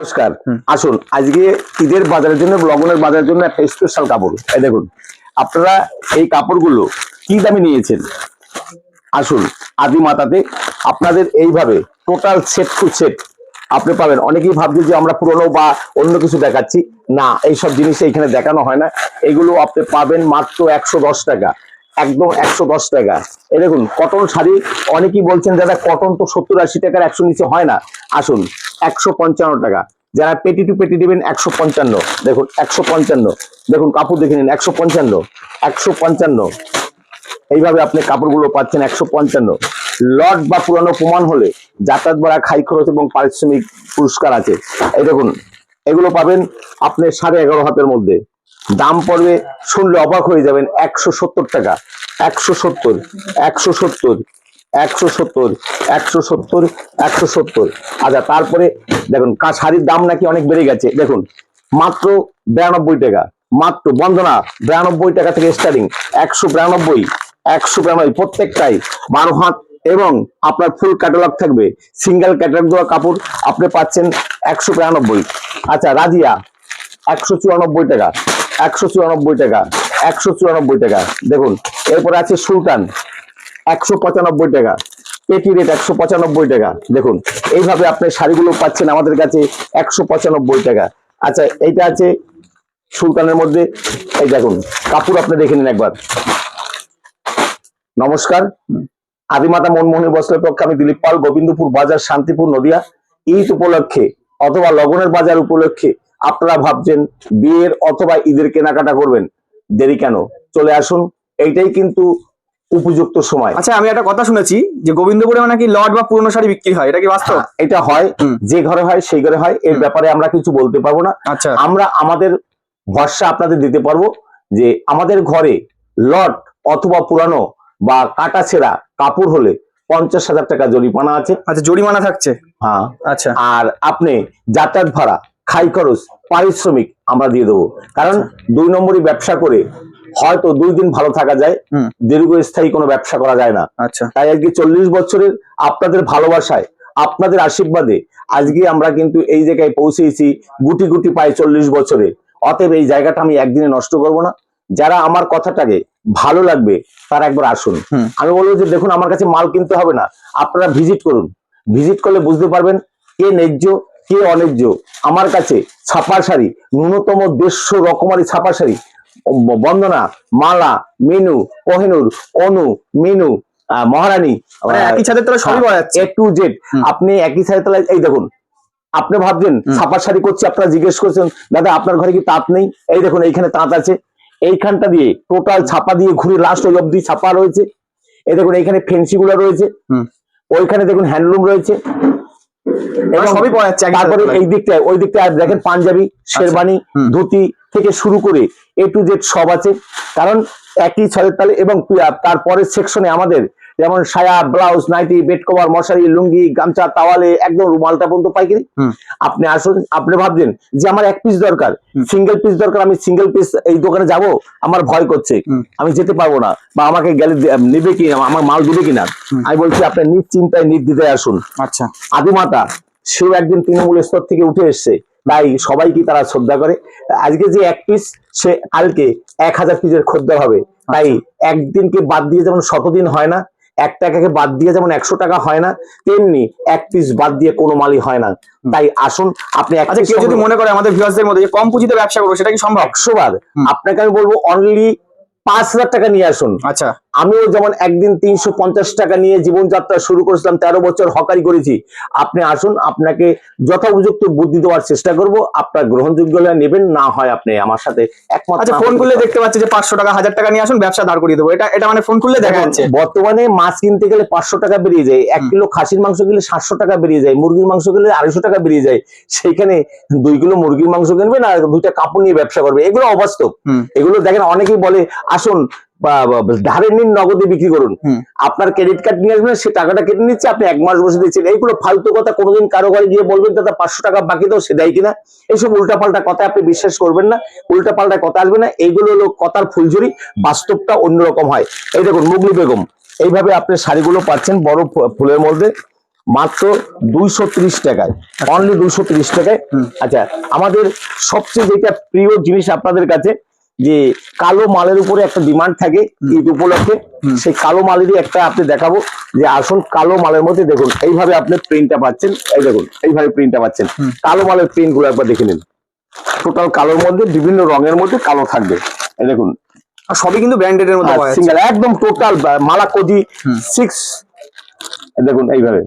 নমস্কার। আসুন আজকে ঈদের বাজারের জন্য লগনের বাজারের জন্য একটা স্পেশাল কাপড়। এই দেখুন আপনারা এই কাপড়গুলো কি দামে নিয়েছেন। আসুন আদিমাতাতে আপনাদের এইভাবে টোটাল সেট টু সেট আপনি পাবেন। অনেকেই ভাবছে যে আমরা পুরনো বা অন্য কিছু দেখাচ্ছি, না, এইসব জিনিস এখানে দেখানো হয় না। এগুলো আপনি পাবেন মাত্র 110 টাকা, একদম 110 টাকা। এই দেখুন কটন শাড়ি, অনেকেই বলছেন দাদা কটন তো 70-80 টাকার 100 নিচে হয় না। আসুন 155 টাকা। যারা পেটি টু পেটি দেবেন 155, দেখুন 155, দেখুন কাপড় দেখে নিন 155, 155। এইভাবে আপনি কাপড়গুলো পাচ্ছেন 155। লট বা পুরানো প্রমাণ হলে যাতায়াত ভাড়া, খাই খরচ এবং পারিশ্রমিক পুরস্কার আছে। এই দেখুন এগুলো পাবেন আপনি 11.5 হাতের মধ্যে। দাম পড়বে শুনলে অবাক হয়ে যাবেন 170 টাকা, 170, 170, 170, 170, 170। আচ্ছা তারপরে দেখুন শাড়ির দাম নাকি অনেক বেড়ে গেছে। দেখুন মাত্র 92 টাকা, মাত্র বন্দনা 92 টাকা থেকে স্টার্টিং। 192, 192 প্রত্যেকটাই 12 হাত এবং আপনার ফুল ক্যাটালগ থাকবে। সিঙ্গেল ক্যাটালগ দেওয়া কাপড় আপনি পাচ্ছেন 192। আচ্ছা রাজিয়া 194 টাকা, 194 টাকা, 194 টাকা। দেখুন এরপরে আছে সুলতান 195 টাকা, পেটি রেট 195 টাকা। দেখুন এইভাবে আপনি শাড়িগুলো পাচ্ছেন আমাদের কাছে 195 টাকা। আচ্ছা এইটা আছে সুলতানের মধ্যে। এই দেখুন কাপড় আপনি দেখে নিন একবার। নমস্কার, আদিমাতা মনমোহনী বস্ত্রের পক্ষে আমি দিলীপ পাল, গোবিন্দপুর বাজার, শান্তিপুর, নদিয়া। ঈদ উপলক্ষে অথবা লগনের বাজার উপলক্ষে আপনারা ভাবছেন বিয়ের অথবা ঈদের কেনাকাটা করবেন, দেরি কেন, চলে আসুন, এইটাই কিন্তু উপযুক্ত সময়। আচ্ছা আমি একটা কথা শুনেছি যে গোবিন্দপুরে নাকি লট বা পুরনো শাড়ি বিক্রি হয়, এটা কি বাস্তব? এটা হয়, যে ঘরে হয় সেই ঘরে হয়। এর ব্যাপারে আমরা কিছু বলতে পারবো না। আচ্ছা আমরা আমাদের ভরসা আপনাদের দিতে পারবো যে আমাদের ঘরে লট অথবা পুরানো বা কাটা ছেঁড়া কাপড় হলে 50,000 টাকা জরিমানা আছে। আচ্ছা জরিমানা থাকছে? হ্যাঁ। আচ্ছা আর আপনি যাতায়াত ভাড়া, খাই খরচ, পারিশ্রমিক আমরা দিয়ে দেবো। কারণ 2 নম্বরই ব্যবসা করে হয়তো 2 দিন ভালো থাকা যায়, দীর্ঘস্থায়ী কোনো ব্যবসা করা যায় না। আচ্ছা তাই আজকে 40 বছরের আপনাদের ভালোবাসায়, আপনাদের আশীর্বাদে আজকে আমরা কিন্তু এই জায়গায় পৌঁছেছি, গুটি গুটি পাই 40 বছরে। অতএব এই জায়গাটা আমি একদিনে নষ্ট করব না। যারা আমার কথাটাকে ভালো লাগবে তারা একবার আসুন। আমি বলবো যে দেখুন আমার কাছে মাল কিনতে হবে না, আপনারা ভিজিট করুন। ভিজিট করলে বুঝতে পারবেন কে ন্যায্য কে অন্যায্য। আমার কাছে ছাপা শাড়ি, ন্যূনতম 150 রকমারি ছাপা শাড়ি, বন্দনা, মালা, মিনু, কোহিনুর, অনু, মিনু, মহারানী, একই ছাদের তলায় সবই পাওয়া যাচ্ছে, A to Z। আপনি একই ছাদের তলায়, এই দেখুন আপনি ভাবছেন ছাপা শাড়ি করছি, আপনারা জিজ্ঞেস করছেন দাদা আপনার ঘরে কি তাঁত নেই? এই দেখুন এইখানে তাঁত আছে। এইখানটা দিয়ে টোটাল ছাপা দিয়ে ঘুরে লাস্ট ওই অব্দি ছাপা রয়েছে। এই দেখুন এইখানে ফেন্সি গুলো রয়েছে, ওইখানে দেখুন হ্যান্ডলুম রয়েছে, সবই পাওয়া যাচ্ছে। তারপরে এই দিকটায় ওই দিকটায় দেখেন পাঞ্জাবি, শেরবানি, ধুতি থেকে শুরু করে A to Z সব আছে। কারণ একই ছলের তালে। এবং তারপরের সেকশনে আমাদের যেমন সায়া, ব্লাউজ, নাইটি, বেড কভার, মশারি, লুঙ্গি, গামছা, তাওয়ালে, একদম রুমালটা পর্যন্ত পাইকারি। আপনি আসুন। আপনি ভাবছেন যে আমার 1 পিস দরকার, সিঙ্গেল পিস দরকার, আমি সিঙ্গেল পিস এই দোকানে যাব, আমার ভয় করছে, আমি যেতে পারবো না, বা আমাকে গেলে নেবে কি, আমার মাল দিবে কিনা। আমি বলছি আপনি নিশ্চিন্তায় নির্দ্বিধায় আসুন। আচ্ছা আদিমাতা সেও একদিন তৃণমূল স্তর থেকে উঠে এসছে, তাই সবাইকে তারা শ্রদ্ধা করে। আজকে যে 1 পিস, সে কালকে 1000 পিসের খদ্দের হবে। তাই একদিনকে বাদ দিয়ে যেমন 100 দিন হয় না, 1 টাকাকে বাদ দিয়ে যেমন 100 টাকা হয় না, তেমনি 1 পিস বাদ দিয়ে কোনো মালই হয় না। তাই আসুন আপনি। আচ্ছা কেউ যদি মনে করে আমাদের ভিউয়ার্সদের মধ্যে যে কম পুঁজিতে ব্যবসা করবো, সেটা কি সম্ভব? 100 বার আপনাকে আমি বলবো অনলি 5,000 টাকা নিয়ে আসুন। আচ্ছা আমিও যেমন একদিন 350 টাকা নিয়ে জীবনযাত্রা শুরু করেছিলাম, 13 বছর হকারি করেছি। আপনি আসুন, আপনাকে যথোপযুক্ত বুদ্ধি দেওয়ার চেষ্টা করব। আপনার গ্রহণযোগ্য হলে নেবেন, না হয় আপনি আমার সাথে একমাত্র। আচ্ছা ফোন করলে দেখতে পাচ্ছি যে 500 টাকা 1000 টাকা নিয়ে আসুন, ব্যবসা দাঁড় করিয়ে দেবো, এটা মানে ফোন করলে দেখা যাচ্ছে। বর্তমানে মাছ কিনতে গেলে 500 টাকা বেরিয়ে যায়, 1 কিলো খাসির মাংস গেলে 700 টাকা বেরিয়ে যায়, মুরগির মাংস গেলে 250 টাকা বেরিয়ে যায়। সেইখানে 2 কিলো মুরগির মাংস কিনবেন আর 2টা কাপড় নিয়ে ব্যবসা করবে, এগুলো অবাস্তব। এগুলো দেখেন অনেকেই বলে আসুন ধারে নিন, নগদে বিক্রি করুন। আপনার ক্রেডিট কার্ড নিয়ে আসবেন, সে টাকাটা কেটে নিচ্ছে, আপনি 1 মাস বসে দিচ্ছেন। এইগুলো ফালতু কথা। কোনোদিন কারো ঘরে গিয়ে বলবেন দাদা 500 টাকা বাকি দাও, সে দেয় কিনা। এইসব উল্টাপাল্টা কথা আপনি বিশ্বাস করবেন না, উল্টাপাল্টা কথা আসবে না। এইগুলো হলো কথার ফুলঝুরি, বাস্তবটা অন্যরকম হয়। এই দেখুন মুগলি বেগম, এইভাবে আপনি শাড়িগুলো পাচ্ছেন বড় ফুলের মধ্যে, মাত্র 230 টাকায়, অনলি 230 টাকায়। আচ্ছা, আমাদের সবচেয়ে যেটা প্রিয় জিনিস আপনাদের কাছে, যে কালো মালের উপরে একটা ডিমান্ড থাকে ঈদ উপলক্ষে, সেই কালো মালেরই একটা আপনি দেখাবো। যে আসল কালো মালের মধ্যে দেখুন এইভাবে আপনি প্রিন্টটা পাচ্ছেন, এই দেখুন এইভাবে প্রিন্টটা পাচ্ছেন। কালো মালের প্রিন্ট গুলো একবার দেখে নিন, টোটাল কালোর মধ্যে বিভিন্ন রঙের মধ্যে কালো থাকবে, এই দেখুন। আর সবই কিন্তু ব্র্যান্ডেড এর মধ্যে পাওয়া যাচ্ছে। সিঙ্গেল একদম টোটাল মালা কোজি 6, দেখুন এইভাবে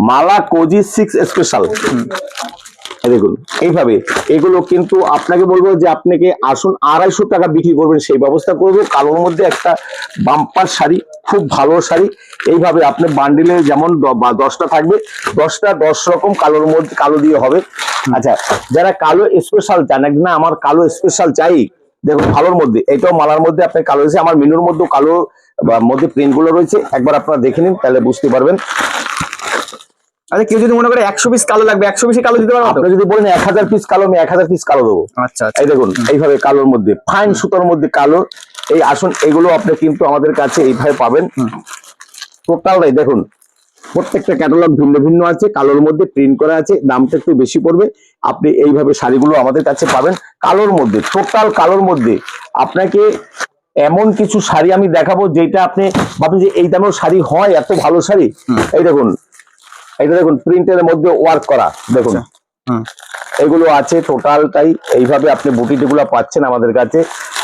মালা কোজি 6 স্পেশাল, দেখুন এইভাবে। এগুলো কিন্তু আপনাকে বলবো যে আপনাকে আসুন 250 টাকা বিক্রি করবেন সেই ব্যবস্থা করবো। কালোর মধ্যে একটা বাম্পার শাড়ি, খুব ভালো শাড়ি। এইভাবে আপনি বান্ডিলে যেমন 10টা থাকবে, 10টা 10 রকম কালোর মধ্যে কালো দিয়ে হবে। আচ্ছা, যারা কালো স্পেশাল চান, না আমার কালো স্পেশাল চাই, দেখুন ভালোর মধ্যে এটাও মালার মধ্যে আপনি কালো রয়েছে, আমার মেনুর মধ্যে কালো মধ্যে প্রিন্ট গুলো রয়েছে, একবার আপনারা দেখে নিন তাহলে বুঝতে পারবেন। আচ্ছা, কেউ যদি মনে করে 100 পিস কালো লাগবে, 100 পিস কালো দিতে পারবো? আপনি যদি বলেন 1000 পিস কালো, আমি 1000 পিস কালো দেবো। আচ্ছা, এই দেখুন এইভাবে কালোর মধ্যে ফাইন সুতোর মধ্যে কালো। এই আসুন এগুলো আপনি কিন্তু আমাদের কাছে এইভাবে পাবেন। টোটালটাই দেখুন, প্রত্যেকটা ক্যাটালগ ভিন্ন ভিন্ন আছে, কালোর মধ্যে প্রিন্ট করা আছে, দামটা একটু বেশি পড়বে। আপনি এইভাবে শাড়িগুলো আমাদের কাছে পাবেন কালোর মধ্যে, টোটাল কালোর মধ্যে। আপনাকে এমন কিছু শাড়ি আমি দেখাবো যেটা আপনি ভাবেন যে এই দামেও শাড়ি হয়, এত ভালো শাড়ি। এই দেখুন, এটা দেখুন প্রিন্টের মধ্যে ওয়ার্ক করা, দেখুন এগুলো আছে টোটালটাই। এইভাবে আপনি বুটিটি গুলো পাচ্ছেন আমাদের কাছে।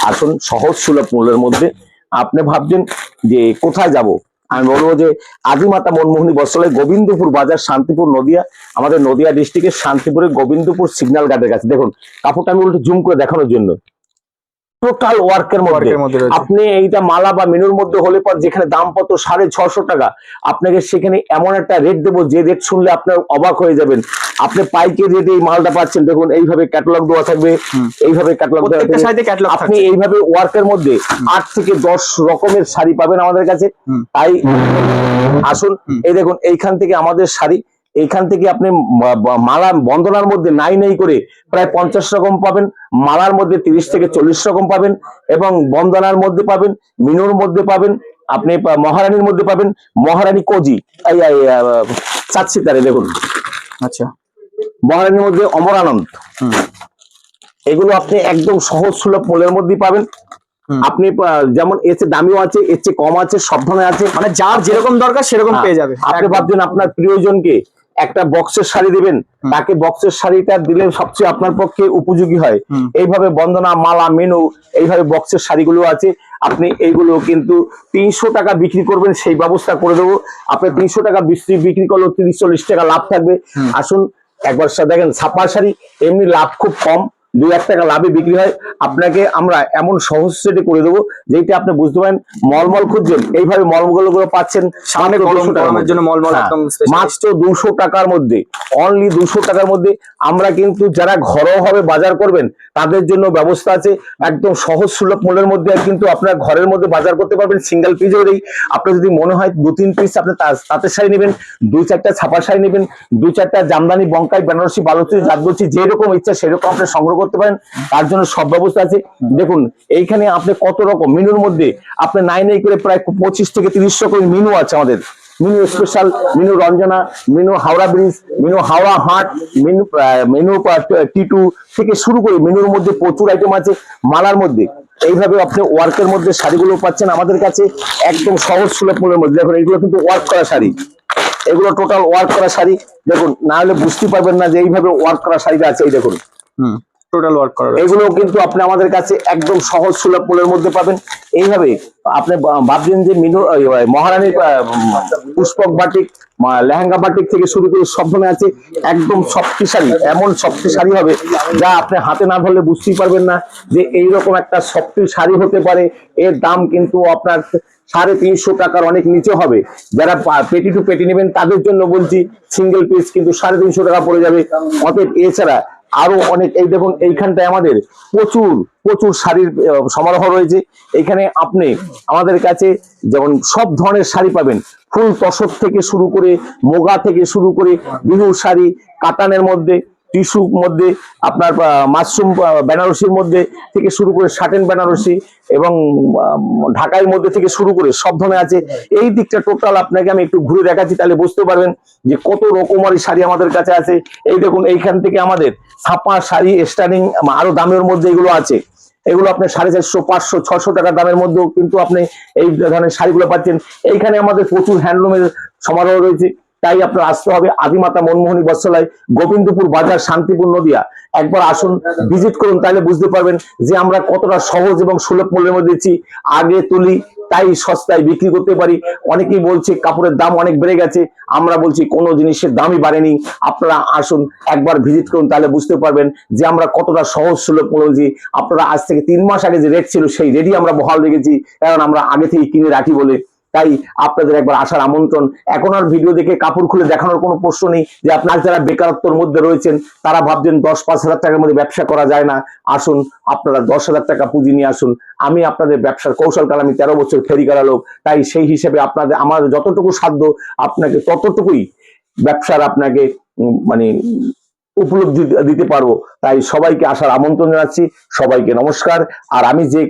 আসুন সহজ সুলভ মূল্যের মধ্যে। আপনি ভাবছেন যে কোথায় যাব, আমি বলবো যে আদিমাতা মনমোহিনী বস্ত্রালয়, গোবিন্দপুর বাজার, শান্তিপুর, নদিয়া। আমাদের নদিয়া ডিস্ট্রিক্টের শান্তিপুরের গোবিন্দপুর সিগন্যাল গার্ডের কাছে। দেখুন কাপড়টা আমি উল্টে জুম করে দেখানোর জন্য, টোটাল ওয়ার্কের মধ্যে আপনি এইটা মালা বা মেনুর মধ্যে হলে পর যেখানে দাম কত 650 টাকা, আপনাকে সেখানে এমন একটা রেট দেবো যে রেট শুনলে আপনার অবাক হয়ে যাবেন। আপনি পাইকারি রেটে এই মালটা পাচ্ছেন। দেখুন এইভাবে ক্যাটালগ দেওয়া থাকবে, এইভাবে ক্যাটালগ দেওয়া থাকবে। আপনি এইভাবে ওয়ার্কের মধ্যে 8 থেকে 10 রকমের শাড়ি পাবেন আমাদের কাছে। তাই আসুন, এই দেখুন এইখান থেকে আমাদের শাড়ি, এইখান থেকে আপনি মালা বন্দনার মধ্যে নাই করে প্রায় 50 রকম পাবেন, মালার মধ্যে 30 থেকে 40 রকম পাবেন, এবং বন্দনার মধ্যে পাবেন, মিনুর মধ্যে পাবেন, আপনি মহারানীর মধ্যে পাবেন, মহারানী কোজি, সাত সিতারে দেখুন। আচ্ছা, মহারানীর মধ্যে অমর আনন্দ, এগুলো আপনি একদম সহজ সুলভ মূল্যের মধ্যে পাবেন। আপনি যেমন এর চেয়ে দামিও আছে, এর চেয়ে কম আছে, সব ধরনের আছে, মানে যার যেরকম দরকার সেরকম পেয়ে যাবে। আপনি ভাবছেন আপনার প্রিয়জনকে একটা বক্সের শাড়ি দিবেন, তাকে বক্সের শাড়িটা দিলে সবচেয়ে আপনার পক্ষে উপযোগী হয়। এইভাবে বন্দনা, মালা, মেনু, এইভাবে বক্সের শাড়িগুলো আছে। আপনি এইগুলো কিন্তু 300 টাকা বিক্রি করবেন সেই ব্যবস্থা করে দেবো। আপনি 300 টাকা বিক্রি করলেও 30-40 টাকা লাভ থাকবে। আসুন একবার দেখেন, ছাপা শাড়ি এমনি লাভ খুব কম, 2-1 টাকা লাভে বিক্রি হয়। আপনাকে আমরা এমন সহজ সেটে করে দেবো যেটা আপনি বুঝতে পারেন। মলমল খুঁজছেন, এইভাবে মলমল গুলো পাচ্ছেন সামনে গরমের জন্য মলমল একদম মাত্র 200 টাকার মধ্যে, অনলি 200 টাকার মধ্যে। আমরা কিন্তু যারা ঘরোয়া ভাবে বাজার করবেন তাদের জন্য ব্যবস্থা আছে, একদম সহজ সুলভ মূল্যের মধ্যে কিন্তু আপনার ঘরের মধ্যে বাজার করতে পারবেন। সিঙ্গেল পিসেরই আপনার যদি মনে হয় 2-3 পিস আপনি তাঁতের শাড়ি নেবেন, 2-4টা ছাপা শাড়ি নেবেন, 2-4টা জামদানি, বঙ্কাই, বেনারসি, বালুচি, জাতবচি, যেরকম ইচ্ছা সেরকম আপনি সংগ্রহ করতে পারেন। তার জন্য সব ব্যবস্থা আছে। দেখুন এইখানে আপনি কত রকম মেনুর মধ্যে আপনি নাই করে প্রায় 25 থেকে 30 রকম মেনু আছে আমাদের। Menu special, menu Ranjana, menu Howrah bridge, menu Howrah হাট, মেনু টিটু থেকে শুরু করে মেনুর মধ্যে প্রচুর আইটেম আছে। মালার মধ্যে এইভাবে আপনি ওয়ার্কের মধ্যে শাড়িগুলো পাচ্ছেন আমাদের কাছে একদম সহজ সুলভ মূল্যের মধ্যে। দেখুন এগুলো কিন্তু ওয়ার্ক করা শাড়ি, এগুলো টোটাল ওয়ার্ক করা শাড়ি। দেখুন না হলে বুঝতে পারবেন না যে এইভাবে ওয়ার্ক করা শাড়িটা আছে। এই দেখুন টোটাল ওয়ার্ক করা, এগুলো কিন্তু আপনি আমাদের কাছে একদম সহজ সুলভ মূল্যের মধ্যে পাবেন। এইভাবে আপনি ভাবছেন যে মহারানীর পুষ্পক বাটিক, লেহেঙ্গা বাটিক থেকে শুরু করে সব ধরনের আছে। একদম সফটি শাড়ি, এমন সফটি শাড়ি হবে যা আপনি হাতে না ধরলে বুঝতেই পারবেন না যে এইরকম একটা সফটি শাড়ি হতে পারে। এর দাম কিন্তু আপনার 350 টাকার অনেক নিচে হবে। যারা পেটি টু পেটি নেবেন তাদের জন্য বলছি, সিঙ্গেল পিস কিন্তু 350 টাকা পড়ে যাবে। অতএব এছাড়া আরো অনেক, এই দেখুন এইখানটায় আমাদের প্রচুর শাড়ির সমারোহ রয়েছে। এখানে আপনি আমাদের কাছে যেমন সব ধরনের শাড়ি পাবেন, ফুল তসর থেকে শুরু করে, মোগা থেকে শুরু করে, বিহুর শাড়ি, কাতানের মধ্যে, টিস্যুর মধ্যে আপনার মাশরুম বেনারসির মধ্যে থেকে শুরু করে শাটেন বেনারসি এবং ঢাকাইয়ের মধ্যে থেকে শুরু করে সব ধরনের আছে। এই দিকটা টোটাল আপনাকে আমি একটু ঘুরে দেখাচ্ছি, তাহলে বুঝতে পারবেন যে কত রকমারি শাড়ি আমাদের কাছে আছে। এই দেখুন, এইখান থেকে আমাদের ছাপা শাড়ি স্টার্টিং আরো দামের মধ্যে এগুলো আছে। এগুলো আপনি 450, 500, 600 টাকার দামের মধ্যেও কিন্তু আপনি এই ধরনের শাড়িগুলো পাচ্ছেন। এইখানে আমাদের প্রচুর হ্যান্ডলুমের সমারোহ রয়েছে, তাই আপনার আসতে হবে আদিমাতা মনমোহনী বস্ত্রালয়, গোবিন্দপুর বাজার, শান্তিপুর, নদিয়া। একবার আসুন, ভিজিট করুন, তাহলে বুঝতে পারবেন যে আমরা কতটা সহজ এবং সুলভ মূল্যের মধ্যে দিচ্ছি। আগে তুলি তাই সস্তায় বিক্রি করতে পারি। অনেকেই বলছে কাপড়ের দাম অনেক বেড়ে গেছে, আমরা বলছি কোনো জিনিসের দামই বাড়েনি। আপনারা আসুন, একবার ভিজিট করুন, তাহলে বুঝতে পারবেন যে আমরা কতটা সহজ সুলভ মূল্য দিচ্ছি। আপনারা আজ থেকে 3 মাস আগে যে রেট ছিল সেই রেটই আমরা বহাল রেখেছি, কারণ আমরা আগে থেকে কিনে রাখি বলে। তাই আপনাদের একবার আসার আমন্ত্রণ। এখন আর ভিডিও দেখে কাপড় খুলে দেখানোর কোনো প্রশ্ন নেই যে আপনার যারা বেকারত্বের মধ্যে রয়েছেন তারা ভাবছেন 10-5 হাজার টাকার মধ্যে ব্যবসা করা যায় না। আসুন, আপনারা 10,000 টাকা পুঁজি নিয়ে আসুন। আমি আপনাদের ব্যবসার কৌশলকাল, আমি 13 বছর ফেরি করা লোক, তাই সেই হিসেবে আপনাদের আমার যতটুকু সাধ্য আপনাকে ততটুকুই ব্যবসার আপনাকে মানে উপলব্ধি দিতে পারবো। তাই সবাইকে আসার আমন্ত্রণ জানাচ্ছি। সবাইকে নমস্কার। আর আমি যে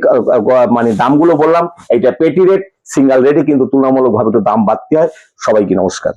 মানে দামগুলো বললাম, এটা পেটি রেট, সিঙ্গেল রেটে কিন্তু তুলনামূলকভাবে একটু দাম বাড়তে হয়। সবাইকে নমস্কার।